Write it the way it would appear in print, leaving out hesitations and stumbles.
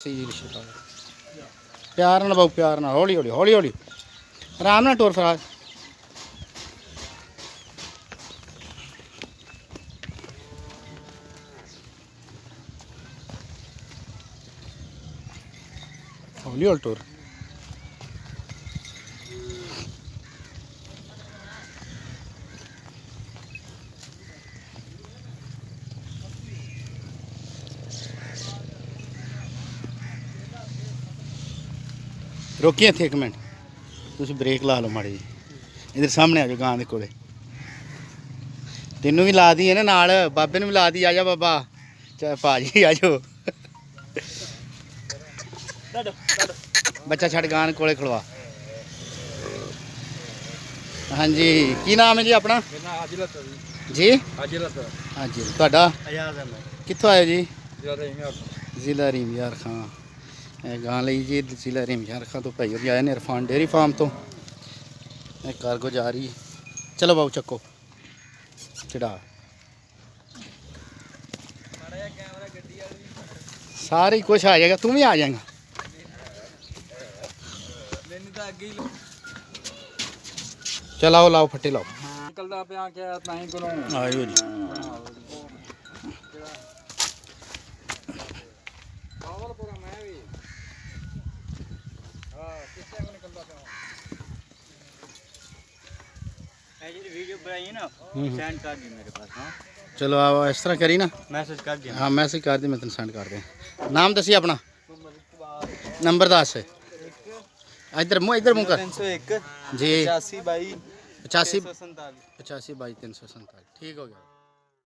ਤੀਰ ਛਡਾ ਪਿਆਰ ਨਾਲ ਬਾਬੂ ਪਿਆਰ ਨਾਲ ਹੌਲੀ ਹੌਲੀ ਹੌਲੀ ਹੌਲੀ ਆਰਾਮ ਨਾਲ ਟੁਰ ਫਰਾਜ ਹੌਲੀ ਹੌਲੀ ਟੁਰ रोकी इत्थे एक मिनट तुम ब्रेक ला लो माड़ी जी इधर सामने आ जाओ गां दे कोले तेनों भी ला दी है ना नाल बाबे नूं भी ला दी आ जा बाबा चाहे भाजी आ जाओ बच्चा छड़ गां दे कोले खड़वा हाँ जी की नाम है जी अपना जी हाँ जी तुहाडा कित्थों आए जी जिला रीमयार खां गां ਲਈ जी जिला रीमयार खां तो भाई भी आए ने इरफान डेयरी फार्म तो कार्गो जा रही चलो बाबू चक्को चढ़ा सारे कुछ आ जाएगा तू भी आ जाएगा चलाओ लाओ फट्टे लाओ आयो जी वीडियो बनाई ना सेंड कर दी मेरे पास। हाँ चलो आओ इस तरह करी ना मैसेज कर दिया। हाँ मैसेज कर दी मैं तेन सेंड कर दें नाम दसी अपना नंबर दस इधर मुँह कर 301 जी 85 22 85 347 85 22 347 ठीक हो गया।